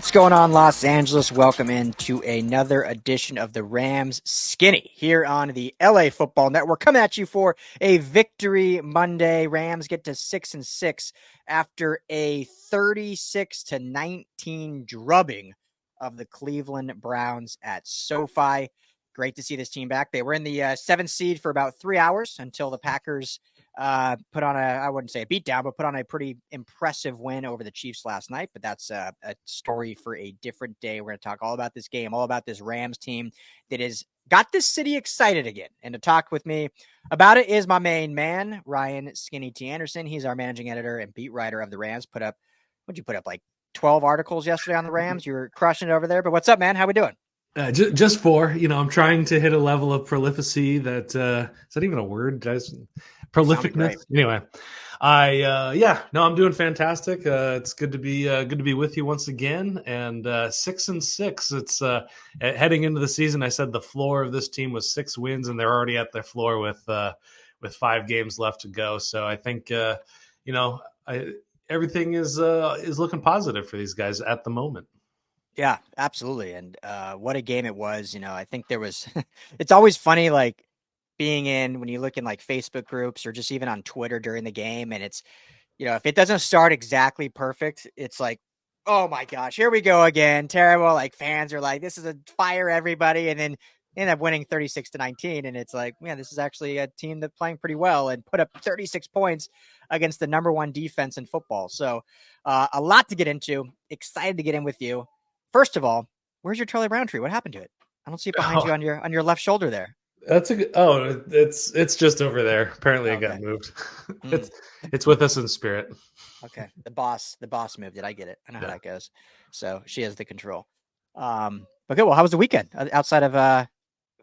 What's going on, Los Angeles? Welcome into another edition of the Rams Skinny here on the LA Football Network. Coming at you for a Victory Monday. Rams get to 6-6 after a 36-19 drubbing of the Cleveland Browns at SoFi. Great to see this team back. They were in the 7th seed for about 3 hours until the Packers put on I wouldn't say a beatdown, but put on a pretty impressive win over the Chiefs last night. But that's a story for a different day. We're going to talk all about this game, all about this Rams team that has got this city excited again. And to talk with me about it is my main man, Ryan Skinny T. Anderson. He's our managing editor and beat writer of the Rams. What'd you put up, like 12 articles yesterday on the Rams? You were crushing it over there. But what's up, man? How we doing? Just 4. I'm trying to hit a level of prolificacy that is that even a word? Prolificness. Anyway, I'm doing fantastic. It's good to be with you once again. And 6-6. It's heading into the season. I said the floor of this team was 6 wins, and they're already at their floor with 5 games left to go. So I think everything is looking positive for these guys at the moment. Yeah, absolutely. And what a game it was. I think there was it's always funny, like being when you look in like Facebook groups or just even on Twitter during the game. And it's, if it doesn't start exactly perfect, it's like, oh my gosh, here we go again. Terrible. Like fans are like, this is a fire everybody. And then end up winning 36-19. And it's like, man, this is actually a team that's playing pretty well and put up 36 points against the number 1 defense in football. So a lot to get into. Excited to get in with you. First of all, where's your Charlie Brown tree? What happened to it? I don't see it behind you on your left shoulder there. It's just over there. Apparently it got moved. It's with us in spirit. Okay. The boss moved it. I get it. I know how that goes. So she has the control. Okay. Well, how was the weekend outside of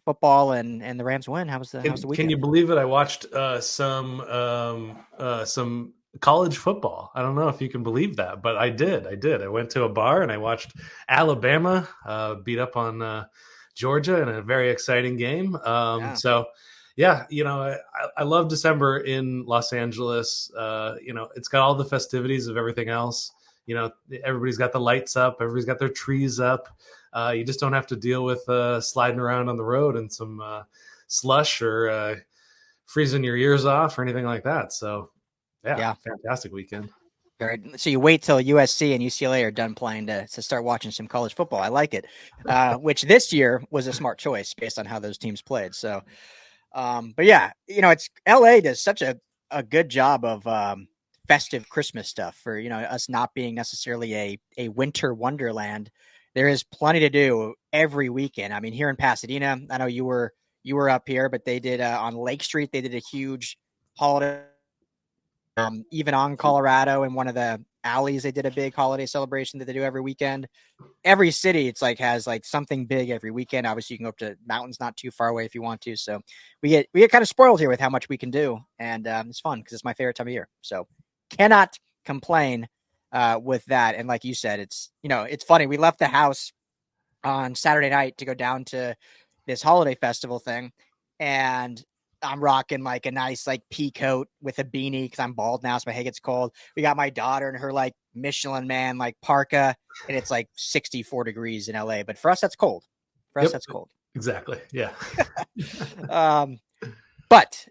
football and the Rams win? How was the weekend? Can you believe it? I watched some college football. I don't know if you can believe that, but I did. I went to a bar and I watched Alabama beat up on Georgia in a very exciting game. So yeah, I love December in Los Angeles. It's got all the festivities of everything else. Everybody's got the lights up, everybody's got their trees up. You just don't have to deal with sliding around on the road and some slush or freezing your ears off or anything like that. So yeah, fantastic weekend. So you wait till USC and UCLA are done playing to start watching some college football. I like it, which this year was a smart choice based on how those teams played. So, but yeah, it's LA does such a good job of festive Christmas stuff for, us not being necessarily a winter wonderland. There is plenty to do every weekend. I mean, here in Pasadena, I know you were up here, but they did on Lake Street, they did a huge holiday. Even on Colorado, in one of the alleys, they did a big holiday celebration that they do every weekend. Every city, it's like has like something big every weekend. Obviously, you can go up to mountains not too far away if you want to. So we get kind of spoiled here with how much we can do, and it's fun because it's my favorite time of year. So cannot complain with that. And like you said, it's it's funny. We left the house on Saturday night to go down to this holiday festival thing, and I'm rocking like a nice like pea coat with a beanie because I'm bald now, so my hair gets cold. We got my daughter in her like Michelin Man like parka, and it's like 64 degrees in LA. But for us, that's cold. That's cold. Exactly. Yeah. But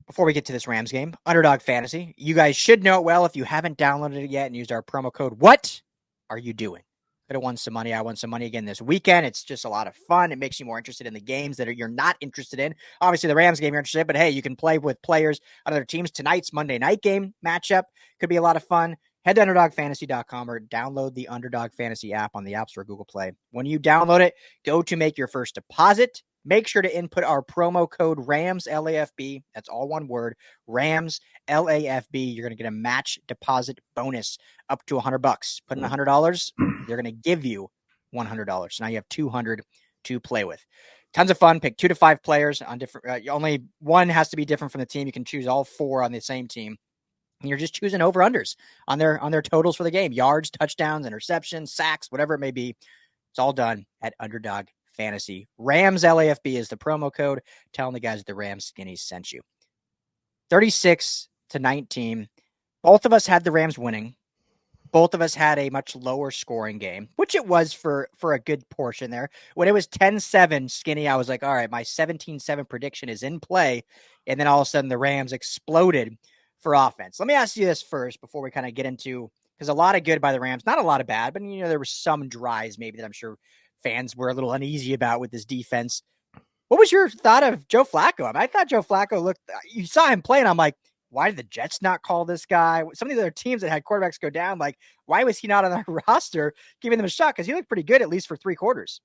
before we get to this Rams game, Underdog Fantasy, you guys should know it well if you haven't downloaded it yet and used our promo code. What are you doing? Could have won some money. I won some money again this weekend. It's just a lot of fun. It makes you more interested in the games that you're not interested in. Obviously, the Rams game you're interested in, but hey, you can play with players on other teams. Tonight's Monday night game matchup could be a lot of fun. Head to UnderdogFantasy.com or download the Underdog Fantasy app on the App Store, Google Play. When you download it, go to make your first deposit. Make sure to input our promo code RAMS LAFB. That's all one word, RAMS LAFB. You're going to get a match deposit bonus up to $100. Put in $100, they're going to give you $100. So now you have $200 to play with. Tons of fun. Pick 2 to 5 players on different. Only one has to be different from the team. You can choose all 4 on the same team. And you're just choosing over-unders on their totals for the game. Yards, touchdowns, interceptions, sacks, whatever it may be. It's all done at Underdog Fantasy. Rams LAFB is the promo code. Telling the guys at the Rams Skinnies sent you. 36-19. Both of us had the Rams winning. both of us had a much lower scoring game, which it was for a good portion there. When it was 10-7 skinny, I was like, all right, my 17-7 prediction is in play. And then all of a sudden the Rams exploded for offense. Let me ask you this first before we kind of get into, because a lot of good by the Rams, not a lot of bad, but there were some dries maybe that I'm sure fans were a little uneasy about with this defense. What was your thought of Joe Flacco? I thought Joe Flacco looked, you saw him play and I'm like, why did the Jets not call this guy? Some of the other teams that had quarterbacks go down, like, why was he not on the roster giving them a shot? Because he looked pretty good, at least for 3 quarters.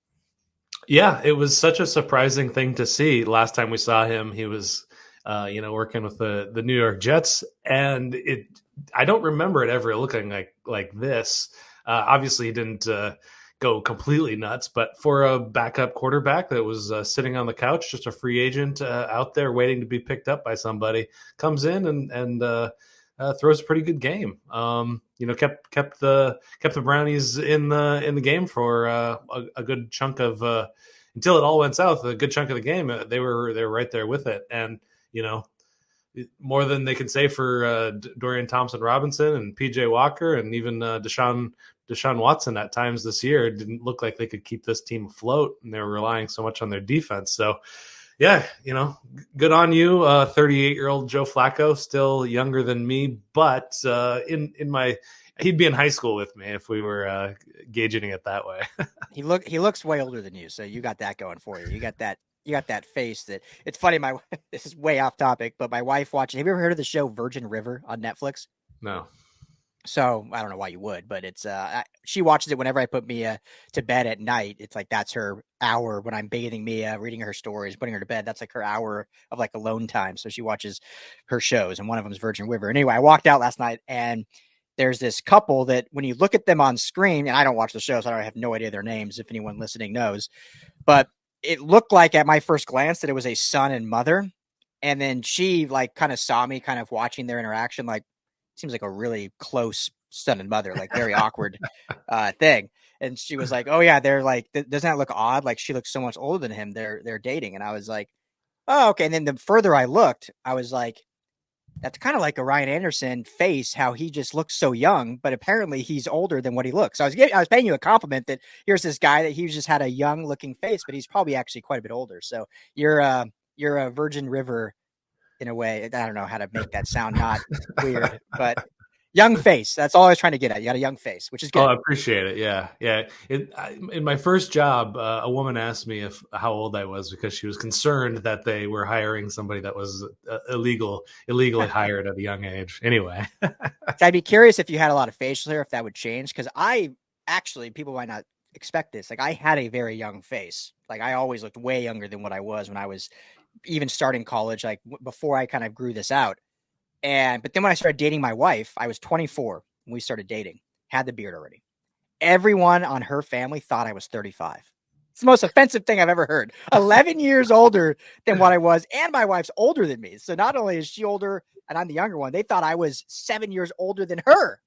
Yeah, it was such a surprising thing to see. Last time we saw him, he was, working with the New York Jets, and I don't remember it ever looking like this. Obviously, he didn't go completely nuts, but for a backup quarterback that was sitting on the couch, just a free agent out there waiting to be picked up by somebody, comes in and throws a pretty good game. Kept the Brownies in the game for a good chunk of until it all went south. A good chunk of the game, they were right there with it, and more than they can say for Dorian Thompson-Robinson and PJ Walker and even Deshaun Watson at times this year. It didn't look like they could keep this team afloat, and they were relying so much on their defense. So, yeah, good on you, 38-year-old Joe Flacco, still younger than me, but he'd be in high school with me if we were gauging it that way. He looks way older than you, so you got that going for you. You got that face that it's funny. This is way off topic, but my wife watching. Have you ever heard of the show Virgin River on Netflix? No. So I don't know why you would, but it's she watches it whenever I put Mia to bed at night. It's like that's her hour when I'm bathing Mia, reading her stories, putting her to bed. That's like her hour of like alone time. So she watches her shows, and one of them is Virgin River. Anyway, I walked out last night, and there's this couple that when you look at them on screen, and I don't watch the show, so I have no idea their names. If anyone listening knows, but it looked like at my first glance that it was a son and mother, and then she like kind of saw me kind of watching their interaction, like. Seems like a really close son and mother, like very awkward thing. And she was like, oh yeah, they're like, doesn't that look odd? Like she looks so much older than him. They're dating. And I was like, oh, okay. And then the further I looked, I was like, that's kind of like a Ryan Anderson face, how he just looks so young, but apparently he's older than what he looks. So I was paying you a compliment that here's this guy that he just had a young looking face, but he's probably actually quite a bit older. So you're a Virgin River in a way. I don't know how to make that sound not weird, but young face. That's all I was trying to get at. You got a young face, which is good. Oh, I appreciate it. Yeah. Yeah. In my first job, a woman asked me how old I was because she was concerned that they were hiring somebody that was illegally hired at a young age. Anyway. I'd be curious if you had a lot of facial hair, if that would change. Cause people might not expect this. Like I had a very young face. Like I always looked way younger than what I was when I was even starting college, like before I kind of grew this out. But then when I started dating my wife, I was 24 when we started dating, had the beard already. Everyone on her family thought I was 35. It's the most offensive thing I've ever heard. 11 years older than what I was. And my wife's older than me. So not only is she older and I'm the younger one, they thought I was 7 years older than her.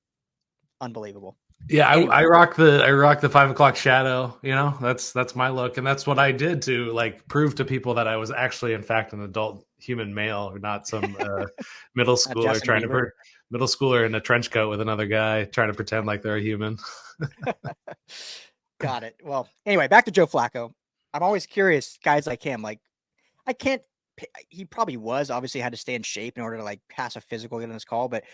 Unbelievable. Yeah, anyway. I rock the 5 o'clock shadow. That's my look, and that's what I did to like prove to people that I was actually, in fact, an adult human male, or not some middle schooler in a trench coat with another guy trying to pretend like they're a human. Got it. Well, anyway, back to Joe Flacco. I'm always curious, guys like him. Like, he probably obviously had to stay in shape in order to like pass a physical, get on this call, but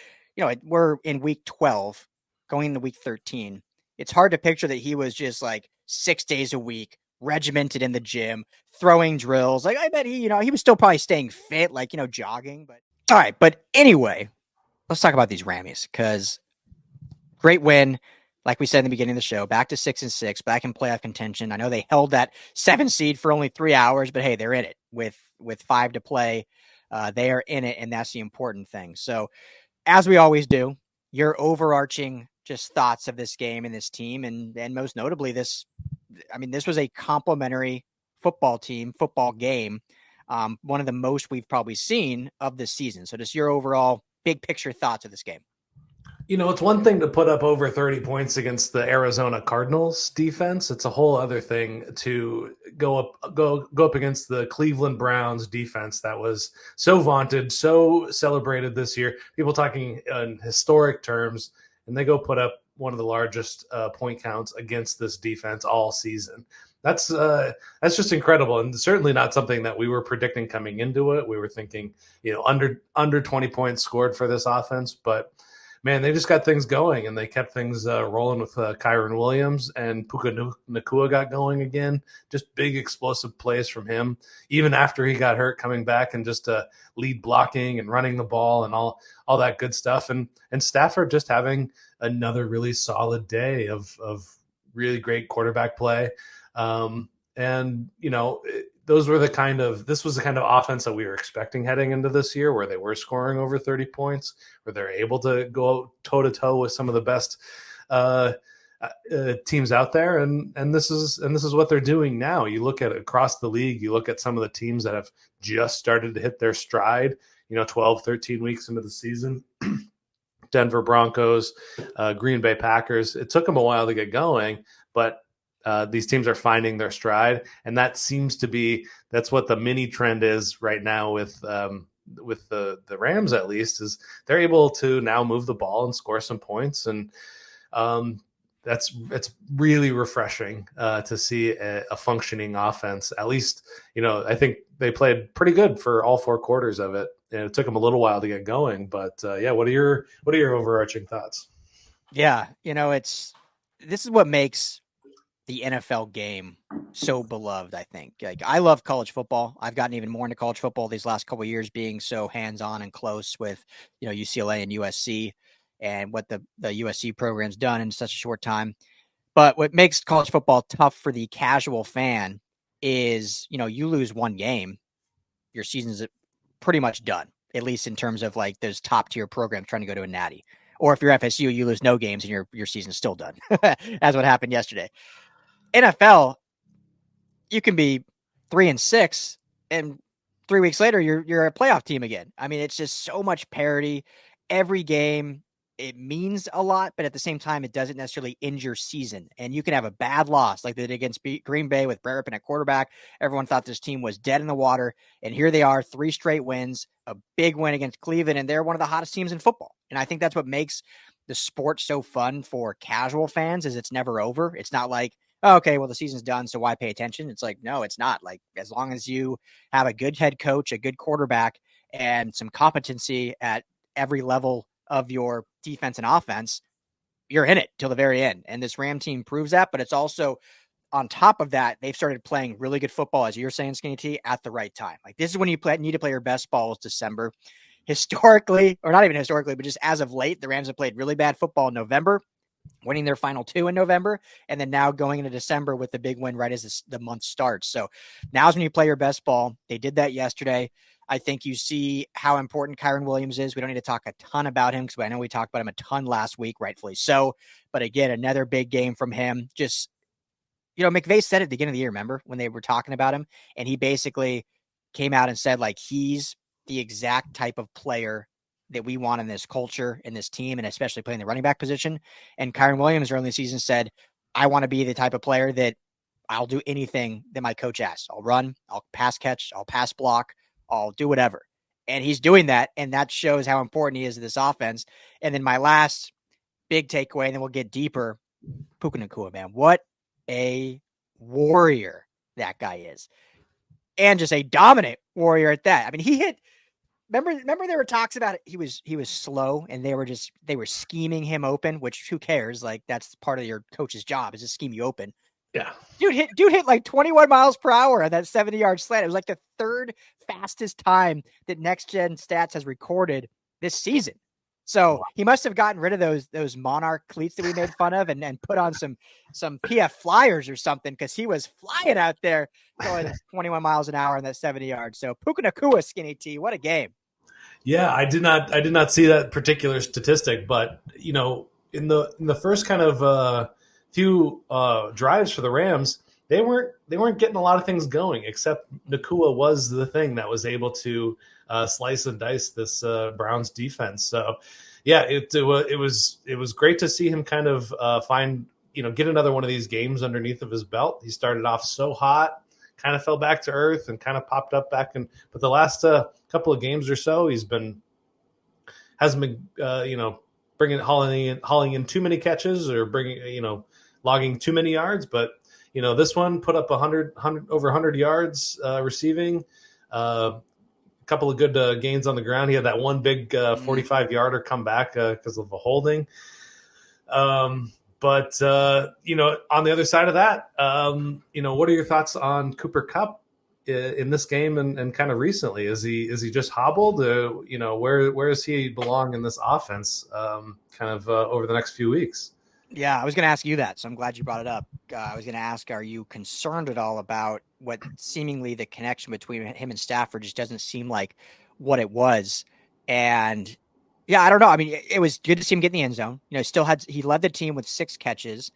we're in week 12. Going into week 13, it's hard to picture that he was just like 6 days a week, regimented in the gym, throwing drills. Like I bet he was still probably staying fit, like, jogging. But all right. But anyway, let's talk about these Rammies because great win. Like we said in the beginning of the show, back to 6-6, back in playoff contention. I know they held that 7 seed for only 3 hours, but hey, they're in it with 5 to play. They are in it, and that's the important thing. So as we always do, your overarching just thoughts of this game and this team, and most notably this was a complimentary football game. One of the most we've probably seen of this season. So just your overall big picture thoughts of this game. It's one thing to put up over 30 points against the Arizona Cardinals defense. It's a whole other thing to go up against the Cleveland Browns defense that was so vaunted, so celebrated this year. People talking in historic terms, and they go put up one of the largest point counts against this defense all season. That's just incredible, and certainly not something that we were predicting coming into it. We were thinking, under 20 points scored for this offense, but man, they just got things going, and they kept things rolling with Kyren Williams, and Puka Nacua got going again. Just big explosive plays from him, even after he got hurt, coming back and just lead blocking and running the ball and all that good stuff. And Stafford just having another really solid day of really great quarterback play. This was the kind of offense that we were expecting heading into this year, where they were scoring over 30 points, where they're able to go toe to toe with some of the best teams out there. And this is what they're doing now. You look at across the league, you look at some of the teams that have just started to hit their stride, 12, 13 weeks into the season. Denver Broncos, Green Bay Packers. It took them a while to get going, but these teams are finding their stride, and that seems to be that's what the mini trend is right now with the Rams. At least is they're able to now move the ball and score some points, and it's really refreshing to see a functioning offense. At least I think they played pretty good for all 4 quarters of it, and it took them a little while to get going. But what are your overarching thoughts? Yeah, this is what makes the NFL game so beloved, I think. Like, I love college football. I've gotten even more into college football these last couple of years, being so hands-on and close with, UCLA and USC and what the USC program's done in such a short time. But what makes college football tough for the casual fan is, you lose one game, your season's pretty much done, at least in terms of like those top tier programs trying to go to a natty. Or if you're FSU, you lose no games and your season's still done. That's what happened yesterday. NFL, you can be 3-6, and 3 weeks later, you're a playoff team again. I mean, it's just so much parity. Every game, it means a lot, but at the same time, it doesn't necessarily end your season. And you can have a bad loss like they did against Green Bay with Brett Rippon at quarterback. Everyone thought this team was dead in the water, and here they are, 3 straight wins, a big win against Cleveland, and they're one of the hottest teams in football. And I think that's what makes the sport so fun for casual fans, is it's never over. It's not like, oh, okay, well, the season's done, so why pay attention? It's like, no, it's not. Like, as long as you have a good head coach, a good quarterback, and some competency at every level of your defense and offense, you're in it till the very end. And this Ram team proves that, but it's also on top of that, they've started playing really good football, as you're saying, Skinny T, at the right time. Like, this is when you need to play your best ball, is December. Historically, or not even historically, but just as of late, the Rams have played really bad football in November, winning their final 2 in November, and then now going into December with the big win right as the month starts. So now's when you play your best ball. They did that yesterday. I think you see how important Kyren Williams is. We don't need to talk a ton about him, because I know we talked about him a ton last week, rightfully so. But again, another big game from him. Just, McVay said at the beginning of the year, remember, when they were talking about him, and he basically came out and said, like, he's the exact type of player that we want in this culture, in this team, and especially playing the running back position. And Kyren Williams early in the season said, I want to be the type of player that I'll do anything that my coach asks. I'll run, I'll pass catch, I'll pass block, I'll do whatever. And he's doing that, and that shows how important he is to this offense. And then my last big takeaway, and then we'll get deeper, Puka Nacua, man. What a warrior that guy is. And just a dominant warrior at that. I mean, he hit... Remember there were talks about it. He was slow, and they were scheming him open, which who cares? Like, that's part of your coach's job, is to scheme you open. Yeah. Dude hit like 21 miles per hour on that 70-yard slant. It was like the 3rd fastest time that Next Gen Stats has recorded this season. So he must have gotten rid of those Monarch cleats that we made fun of and put on some PF Flyers or something, because he was flying out there going 21 miles an hour on that 70 yards. So Puka Nacua, Skinny T, what a game. Yeah, I did not see that particular statistic, but in the first kind of few drives for the Rams, they weren't getting a lot of things going, except Nacua was the thing that was able to slice and dice this Browns defense. So yeah, it was great to see him kind of get another one of these games underneath of his belt. He started off so hot, kind of fell back to earth, and kind of popped up back. But the last couple of games or so, hasn't been hauling in too many catches or logging too many yards. But this one put up 100 over 100 yards receiving. A couple of good gains on the ground. He had that one big 45-yarder come back because of a holding. But on the other side of that, what are your thoughts on Cooper Kupp in this game and kind of recently? Is he just hobbled? Where does he belong in this offense? Over the next few weeks. Yeah, I was going to ask you that, so I'm glad you brought it up. I was going to ask, are you concerned at all about what seemingly the connection between him and Stafford just doesn't seem like what it was? And yeah, I don't know. I mean, it was good to see him get in the end zone. He led the team with 6 catches,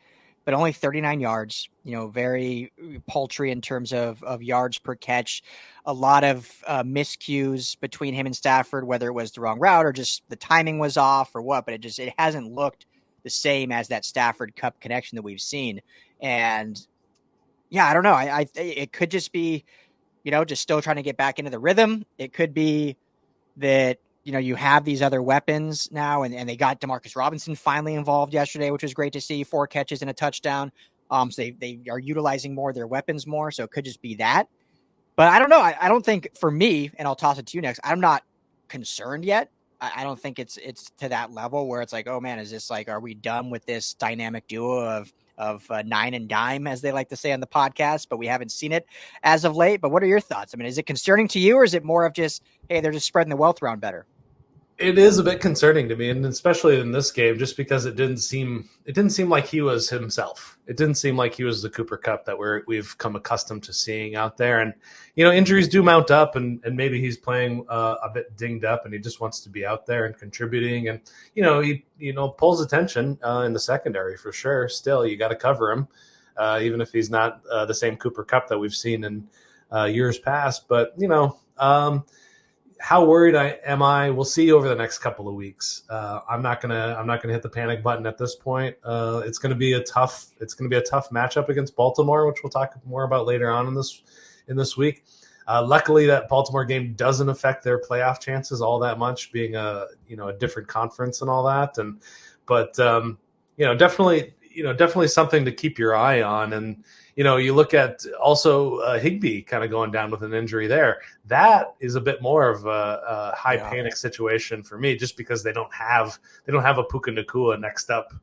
but only 39 yards, very paltry in terms of yards per catch. A lot of miscues between him and Stafford, whether it was the wrong route or just the timing was off or what, but it hasn't looked the same as that Stafford Kupp connection that we've seen. And yeah, I don't know. It could just be, just still trying to get back into the rhythm. It could be that, you have these other weapons now and they got Demarcus Robinson finally involved yesterday, which was great to see. 4 catches and a touchdown. So they are utilizing more of their weapons more. So it could just be that, but I don't know. I don't think for me, and I'll toss it to you next, I'm not concerned yet. I don't think it's to that level where it's like, oh man, is this like, are we done with this dynamic duo of nine and dime, as they like to say on the podcast, but we haven't seen it as of late. But what are your thoughts? I mean, is it concerning to you or is it more of just, hey, they're just spreading the wealth around better? It is a bit concerning to me, and especially in this game, just because it didn't seem like he was himself. It didn't seem like he was the Cooper Kupp that we've come accustomed to seeing out there. And injuries do mount up, and maybe he's playing a bit dinged up, and he just wants to be out there and contributing. And he pulls attention in the secondary for sure. Still, you got to cover him, even if he's not the same Cooper Kupp that we've seen in years past. But how worried am I? We'll see over the next couple of weeks. I'm not gonna hit the panic button at this point. It's gonna be a tough matchup against Baltimore, which we'll talk more about later on in this week. Luckily, that Baltimore game doesn't affect their playoff chances all that much, being a different conference and all that. But definitely something to keep your eye on. And you look at also Higbee kind of going down with an injury there. That is a bit more of a high panic situation for me, just because they don't have a Puka Nacua next up.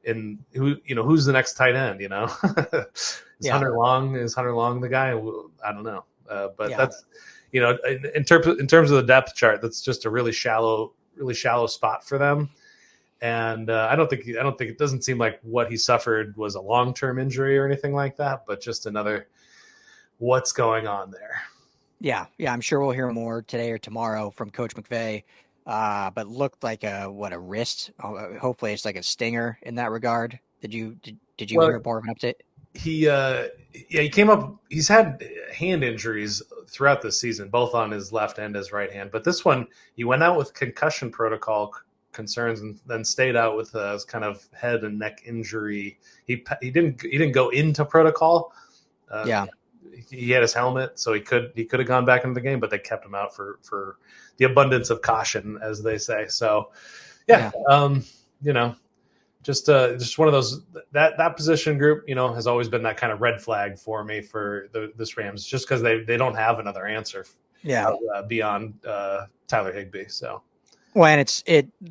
In who's the next tight end? Is Hunter Long the guy? I don't know, but that's in terms of the depth chart, that's just a really shallow spot for them. And I don't think it doesn't seem like what he suffered was a long-term injury or anything like that, but just another what's going on there. Yeah. I'm sure we'll hear more today or tomorrow from Coach McVay. But looked like a wrist. Hopefully, it's like a stinger in that regard. Did you hear more of an update? He came up. He's had hand injuries throughout the season, both on his left and his right hand. But this one, he went out with concussion protocol concerns and then stayed out with a kind of head and neck injury. He didn't go into protocol. He had his helmet, so he could have gone back into the game, but they kept him out for the abundance of caution, as they say. So just one of those that position group, has always been that kind of red flag for me for this Rams, just because they don't have another answer beyond Tyler Higbee. So. Well, and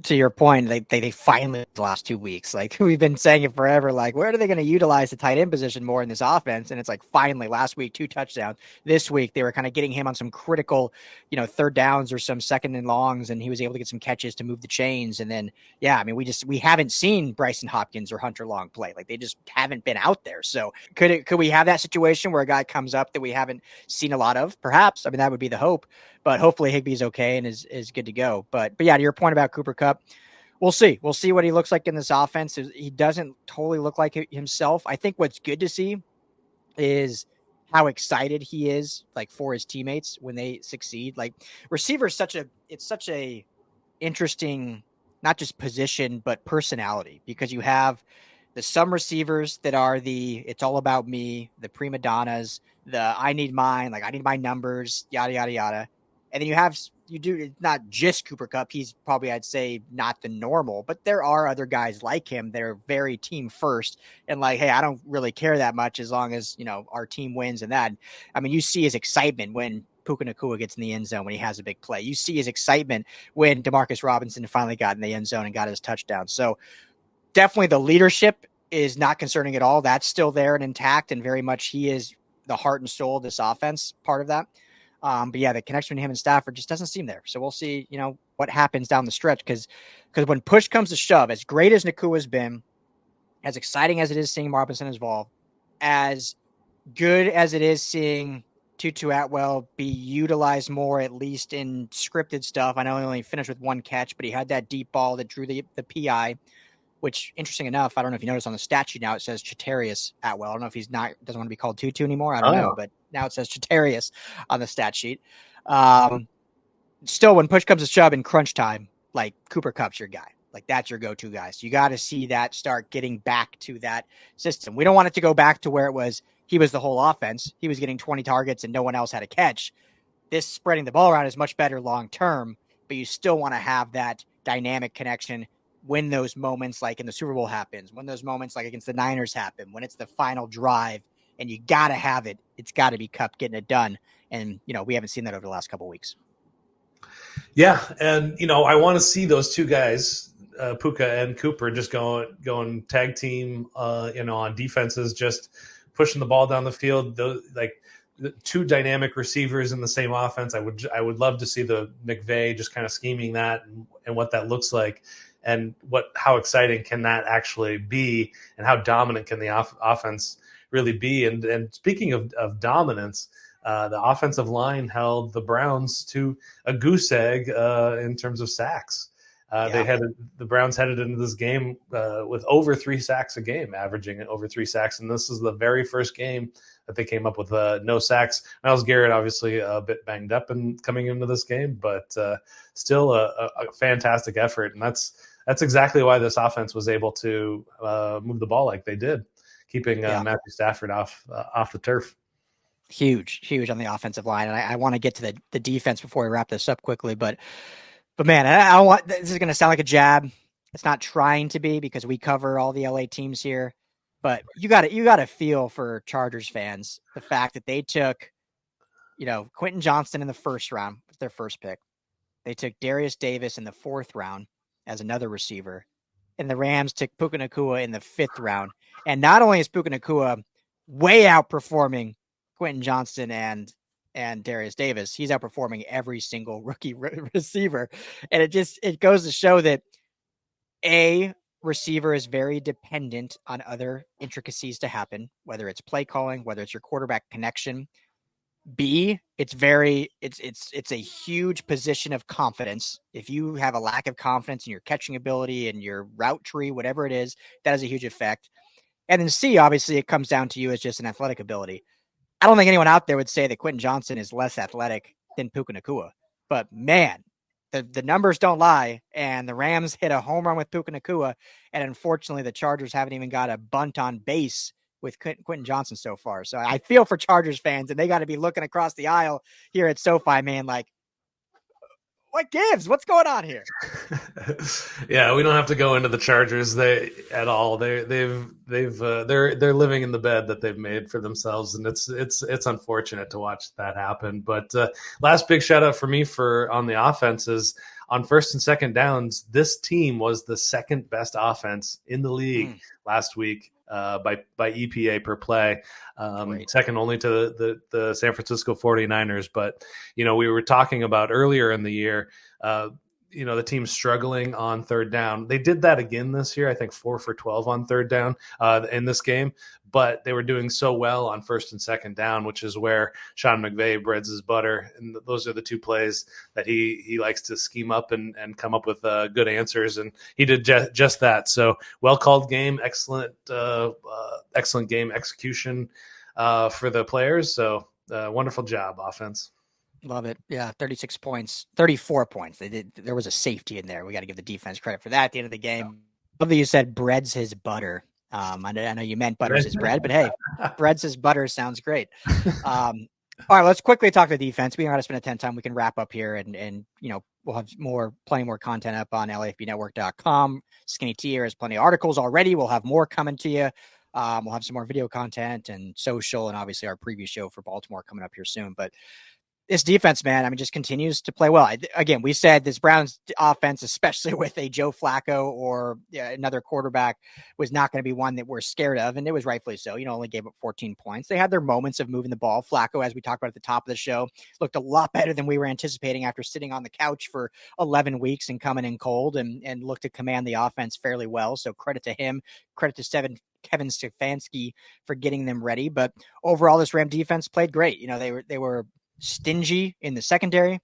to your point, they finally the last 2 weeks, like we've been saying it forever, like where are they going to utilize the tight end position more in this offense? And it's like finally last week 2 touchdowns. This week they were kind of getting him on some critical, third downs or some second and longs, and he was able to get some catches to move the chains. And then we haven't seen Bryson Hopkins or Hunter Long play, like they just haven't been out there. So could we have that situation where a guy comes up that we haven't seen a lot of? Perhaps. I mean, that would be the hope. But hopefully Higbee's okay and is good to go. But yeah, to your point about Cooper Kupp, we'll see. We'll see what he looks like in this offense. He doesn't totally look like himself. I think what's good to see is how excited he is, like for his teammates when they succeed. Like receiver is such a interesting, not just position, but personality, because you have some receivers that are it's all about me, the prima donnas, I need my numbers, yada, yada, yada. And then you have you do, it's not just Cooper Kupp. He's probably, I'd say, not the normal, but there are other guys like him that are very team first and like, hey, I don't really care that much as long as, our team wins and that. I mean, you see his excitement when Puka Nacua gets in the end zone when he has a big play. You see his excitement when Demarcus Robinson finally got in the end zone and got his touchdown. So definitely the leadership is not concerning at all. That's still there and intact, and very much he is the heart and soul of this offense, part of that. But yeah, the connection between him and Stafford just doesn't seem there. So we'll see, what happens down the stretch. Because when push comes to shove, as great as Nakua's been, as exciting as it is seeing Robinson involved, as good as it is seeing Tutu Atwell be utilized more, at least in scripted stuff. I know he only finished with one catch, but he had that deep ball that drew the PI, which, interesting enough, I don't know if you notice on the stat sheet now, it says Chatarius Atwell. I don't know if doesn't want to be called Tutu anymore. I don't know, but now it says Chatarius on the stat sheet. Still, when push comes to shove in crunch time, like Cooper Kupp's your guy. Like that's your go-to guy. So you got to see that start getting back to that system. We don't want it to go back to where it was. He was the whole offense. He was getting 20 targets and no one else had a catch. This spreading the ball around is much better long-term, but you still want to have that dynamic connection when those moments like in the Super Bowl happens, when those moments like against the Niners happen, when it's the final drive and you got to have it. It's got to be Kupp getting it done. And, we haven't seen that over the last couple of weeks. Yeah. And, I want to see those two guys, Puka and Cooper, just going tag team, on defenses, just pushing the ball down the field. Those, like, the two dynamic receivers in the same offense. I would love to see the McVay just kind of scheming that and what that looks like. And how exciting can that actually be, and how dominant can the offense really be? And speaking of dominance, the offensive line held the Browns to a goose egg in terms of sacks. The Browns headed into this game with over 3 sacks a game, averaging over 3 sacks, and this is the very first game that they came up with no sacks. Myles Garrett obviously a bit banged up and coming into this game, but still a fantastic effort, and that's exactly why this offense was able to move the ball like they did, keeping Matthew Stafford off the turf. Huge on the offensive line. And I want to get to the defense before we wrap this up quickly, but man, I don't want, this is going to sound like a jab. It's not trying to be, because we cover all the LA teams here, but you got to feel for Chargers fans, the fact that they took, Quentin Johnston in the first round with their first pick. They took Darius Davis in the 4th round as another receiver. And the Rams took Puka Nacua in the 5th round. And not only is Puka Nacua way outperforming Quentin Johnston and Darius Davis, he's outperforming every single rookie receiver. And it goes to show that a receiver is very dependent on other intricacies to happen, whether it's play calling, whether it's your quarterback connection. B, it's a huge position of confidence. If you have a lack of confidence in your catching ability and your route tree, whatever it is, that has a huge effect. And then C, obviously, it comes down to you as just an athletic ability. I don't think anyone out there would say that Quentin Johnston is less athletic than Puka Nacua, but man, the numbers don't lie. And the Rams hit a home run with Puka Nacua, and unfortunately, the Chargers haven't even got a bunt on base with Quentin Johnston so far. So I feel for Chargers fans, and they got to be looking across the aisle here at SoFi, man, like, what gives? What's going on here? Yeah, we don't have to go into the Chargers at all. They're living in the bed that they've made for themselves, and it's unfortunate to watch that happen. But last big shout out for me on the offense is on first and second downs. This team was the second best offense in the league last week by EPA per play, second only to the San Francisco 49ers. But, we were talking about earlier in the year, the team's struggling on third down. They did that again this year, I think 4 for 12 on third down in this game, but they were doing so well on first and second down, which is where Sean McVay breads his butter. And those are the two plays that he likes to scheme up and come up with good answers. And he did just that. So well-called game, excellent game execution for the players. So wonderful job, offense. Love it. Yeah, 36 points, 34 points. There was a safety in there. We got to give the defense credit for that at the end of the game. Love that you said breads his butter. I know you meant butters his bread, but hey, breads his butter sounds great. All right, let's quickly talk the defense. We don't have to spend a ton of time. We can wrap up here, and we'll have plenty more content up on LAFBnetwork.com. Skinny T here has plenty of articles already. We'll have more coming to you. We'll have some more video content and social, and obviously our preview show for Baltimore coming up here soon. But this defense, man, I mean, just continues to play well. Again, we said this Browns offense, especially with a Joe Flacco or another quarterback, was not going to be one that we're scared of, and it was rightfully so. Only gave up 14 points. They had their moments of moving the ball. Flacco, as we talked about at the top of the show, looked a lot better than we were anticipating after sitting on the couch for 11 weeks and coming in cold, and looked to command the offense fairly well. So credit to him. Credit to Kevin Stefanski for getting them ready. But overall, this Ram defense played great. They were stingy in the secondary.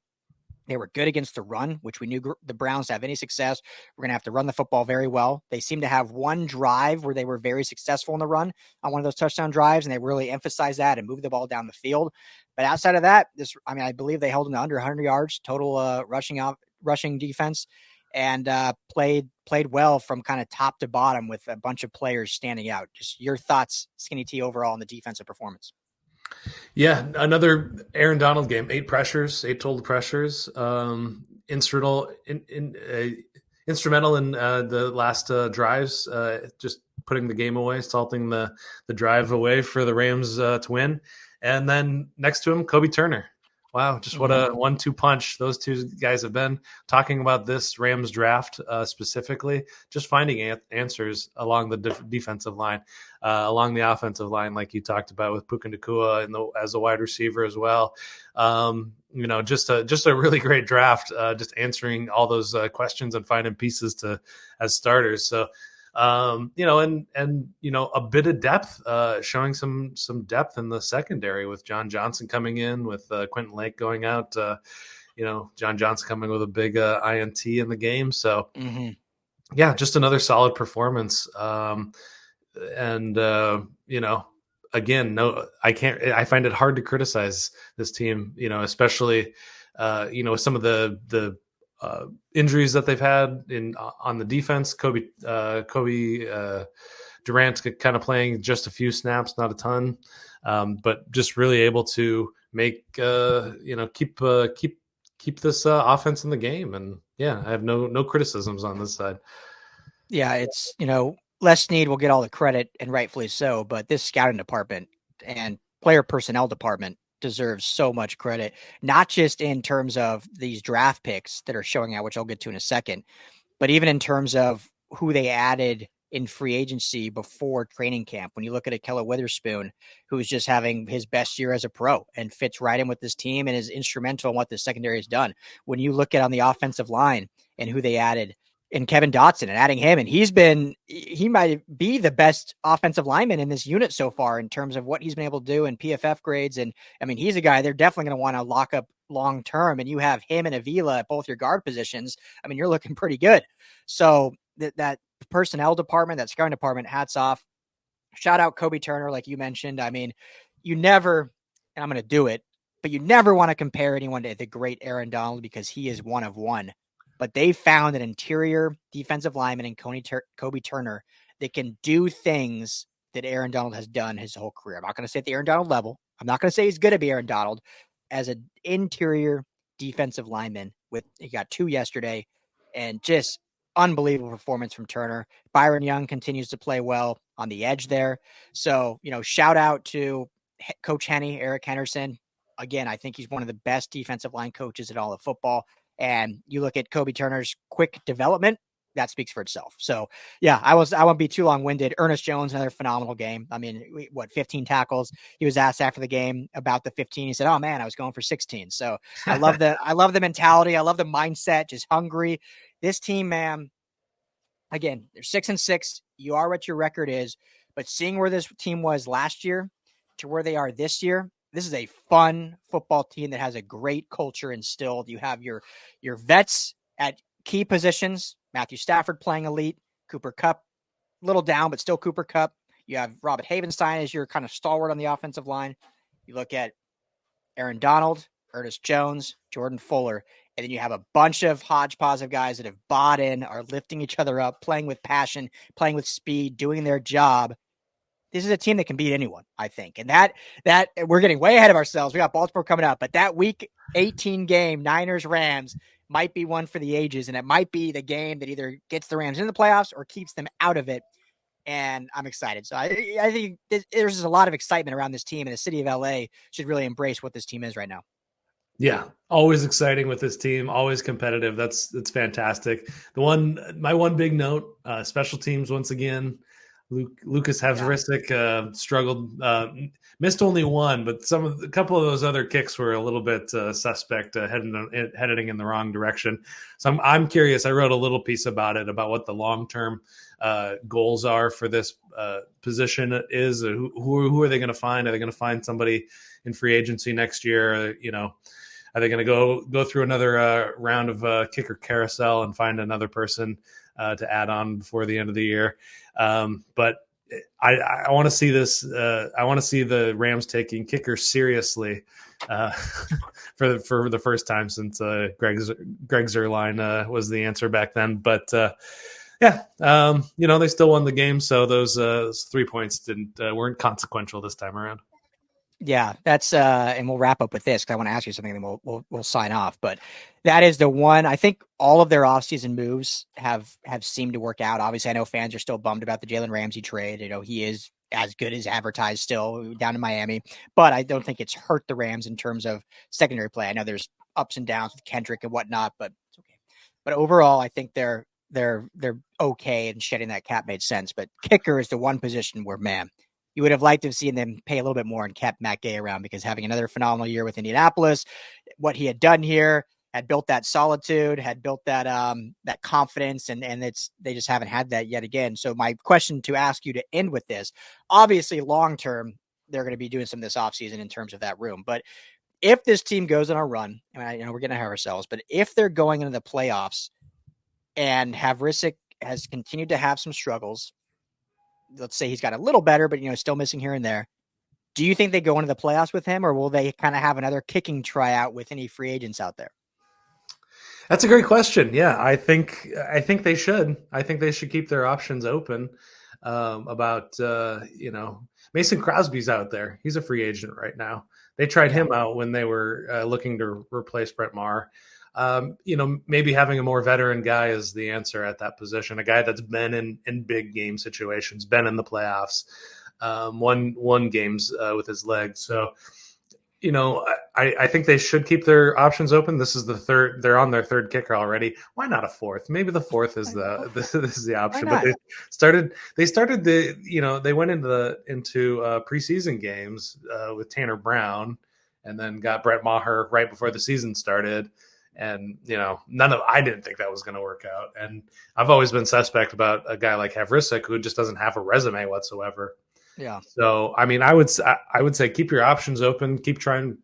They were good against the run, which we knew the Browns to have any success, we're going to have to run the football very well. They seem to have one drive where they were very successful in the run on one of those touchdown drives, and they really emphasized that and moved the ball down the field. But outside of that, I believe they held them to under 100 yards total rushing defense, and played well from kind of top to bottom with a bunch of players standing out. Just your thoughts, Skinny T, overall on the defensive performance. Yeah, another Aaron Donald game. 8 total pressures. Instrumental in the last drives, just putting the game away, salting the drive away for the Rams to win. And then next to him, Kobie Turner. Wow, just what a 1-2 punch those two guys have been. Talking about this Rams draft specifically, just finding answers along the defensive line, along the offensive line, like you talked about with Puka Nacua as a wide receiver as well. Just a really great draft, just answering all those questions and finding pieces as starters. So, a bit of depth, showing some depth in the secondary with John Johnson coming in, with Quentin Lake going out. John Johnson coming with a big INT in the game. So, yeah, just another solid performance. Again, I find it hard to criticize this team, especially, with some of the injuries that they've had on the defense. Kobie Durant kind of playing just a few snaps, not a ton, but just really able to make keep this offense in the game. And yeah, I have no criticisms on this side. Yeah, it's Les Snead will get all the credit, and rightfully so, but this scouting department and player personnel department deserves so much credit, not just in terms of these draft picks that are showing out, which I'll get to in a second, but even in terms of who they added in free agency before training camp. When you look at Akhello Witherspoon, who's just having his best year as a pro and fits right in with this team and is instrumental in what the secondary has done. When you look at on the offensive line and who they added, and Kevin Dotson, and adding him, and he might be the best offensive lineman in this unit so far in terms of what he's been able to do in PFF grades. And I mean, he's a guy they're definitely going to want to lock up long term. And you have him and Avila at both your guard positions. I mean, you're looking pretty good. So that personnel department, that scouting department, hats off. Shout out Kobie Turner, like you mentioned. I mean, you never, and I'm going to do it, but you never want to compare anyone to the great Aaron Donald because he is one of one. But they found an interior defensive lineman in Kobie Turner that can do things that Aaron Donald has done his whole career. I'm not going to say at the Aaron Donald level. I'm not going to say he's going to be Aaron Donald as an interior defensive lineman. He got 2 yesterday, and just unbelievable performance from Turner. Byron Young continues to play well on the edge there. So, shout out to Coach Henne, Eric Henderson. Again, I think he's one of the best defensive line coaches in all of football. And you look at Kobie Turner's quick development, that speaks for itself. So, yeah, I won't be too long-winded. Ernest Jones, another phenomenal game. I mean, 15 tackles? He was asked after the game about the 15. He said, "Oh man, I was going for 16." So I love the mentality. I love the mindset, just hungry. This team, man, again, they're 6-6. You are what your record is, but seeing where this team was last year to where they are this year, this is a fun football team that has a great culture instilled. You have your vets at key positions. Matthew Stafford playing elite. Cooper Kupp, little down, but still Cooper Kupp. You have Robert Havenstein as your kind of stalwart on the offensive line. You look at Aaron Donald, Ernest Jones, Jordan Fuller, and then you have a bunch of hodgepodge of guys that have bought in, are lifting each other up, playing with passion, playing with speed, doing their job. this is a team that can beat anyone, I think. And that we're getting way ahead of ourselves. We got Baltimore coming up, but that week 18 game Niners Rams might be one for the ages. And it might be the game that either gets the Rams in the playoffs or keeps them out of it. And I'm excited. So I think there's a lot of excitement around this team, and the city of LA should really embrace what this team is right now. Yeah, always exciting with this team, always competitive. That's fantastic. My one big note, special teams once again. Lucas Haverisik struggled, missed only one, but a couple of those other kicks were a little bit suspect, heading in the wrong direction. So I'm curious. I wrote a little piece about it, about what the long-term goals are for this position is. Who are they going to find? Are they going to find somebody in free agency next year? Are they going to go through another round of kicker carousel and find another person to add on before the end of the year? But I want to see this. I want to see the Rams taking kickers seriously for the first time since Greg Zuerlein was the answer back then. But they still won the game, so those 3 points weren't consequential this time around. Yeah, that's and we'll wrap up with this because I want to ask you something, and then we'll sign off. But that is the one. I think all of their offseason moves have seemed to work out. Obviously, I know fans are still bummed about the Jalen Ramsey trade. He is as good as advertised still down in Miami, but I don't think it's hurt the Rams in terms of secondary play. I know there's ups and downs with Kendrick and whatnot, but it's okay. But overall, I think they're okay, and shedding that cap made sense. But kicker is the one position where, man, you would have liked to have seen them pay a little bit more and kept Matt Gay around, because having another phenomenal year with Indianapolis, what he had done here, had built that solitude, had built that that confidence, and they just haven't had that yet again. So my question to ask you to end with this, obviously long term, they're going to be doing some of this offseason in terms of that room. But if this team goes on a run, and we're going to have ourselves, but if they're going into the playoffs and Haverisik has continued to have some struggles, let's say he's got a little better, but still missing here and there, do you think they go into the playoffs with him, or will they kind of have another kicking tryout with any free agents out there? That's a great question. Yeah, I think they should. I think they should keep their options open. Mason Crosby's out there. He's a free agent right now. They tried him out when they were looking to replace Brett Maher. Maybe having a more veteran guy is the answer at that position. A guy that's been in big game situations, been in the playoffs, won games with his legs. So, I think they should keep their options open. This is the third. They're on their third kicker already. Why not a fourth? Maybe the fourth is this is the option. But they went into preseason games with Tanner Brown, and then got Brett Maher right before the season started. And, I didn't think that was going to work out. And I've always been suspect about a guy like Haverisik, who just doesn't have a resume whatsoever. Yeah. So, I would say keep your options open, keep trying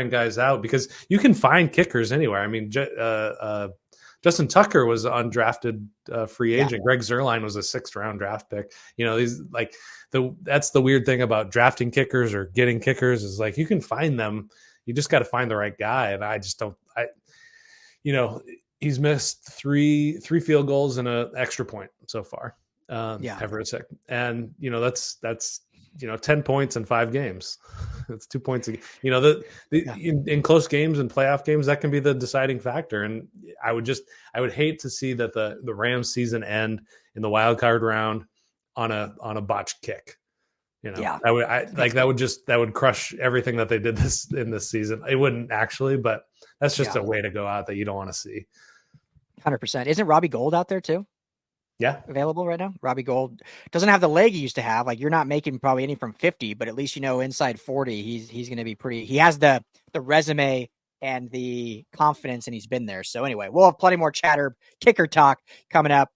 guys out, because you can find kickers anywhere. Justin Tucker was an undrafted free agent. Yeah. Greg Zuerlein was a 6th round draft pick. That's the weird thing about drafting kickers or getting kickers, is you can find them. You just got to find the right guy. And I just don't, he's missed three field goals and an extra point so far. Haverisik. And, that's 10 points in 5 games. That's 2 points. In close games and playoff games, that can be the deciding factor. And I would hate to see that the Rams season end in the wild card round on a botched kick. That would crush everything that they did in this season. It wouldn't actually, but that's just a way to go out that you don't want to see. 100%. Isn't Robbie Gould out there too? Yeah. Available right now? Robbie Gould doesn't have the leg he used to have. You're not making probably any from 50, but at least, inside 40, he's going to be pretty. He has the resume and the confidence, and he's been there. So anyway, we'll have plenty more kicker talk coming up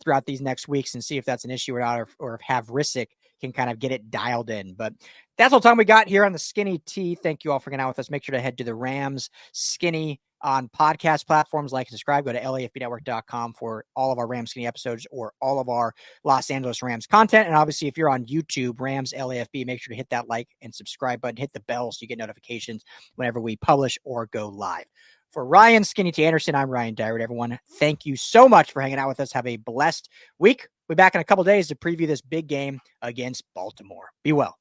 throughout these next weeks, and see if that's an issue or not, or if Haverisik can kind of get it dialed in. But that's all the time we got here on the Skinny Tea. Thank you all for getting out with us. Make sure to head to the Rams Skinny on podcast platforms. Like and subscribe. Go to LAFBnetwork.com for all of our Rams Skinny episodes or all of our Los Angeles Rams content. And obviously, if you're on YouTube, Rams LAFB, make sure to hit that like and subscribe button. Hit the bell so you get notifications whenever we publish or go live. For Ryan Skinny T. Anderson, I'm Ryan Dyrud. Everyone, thank you so much for hanging out with us. Have a blessed week. We'll be back in a couple days to preview this big game against Baltimore. Be well.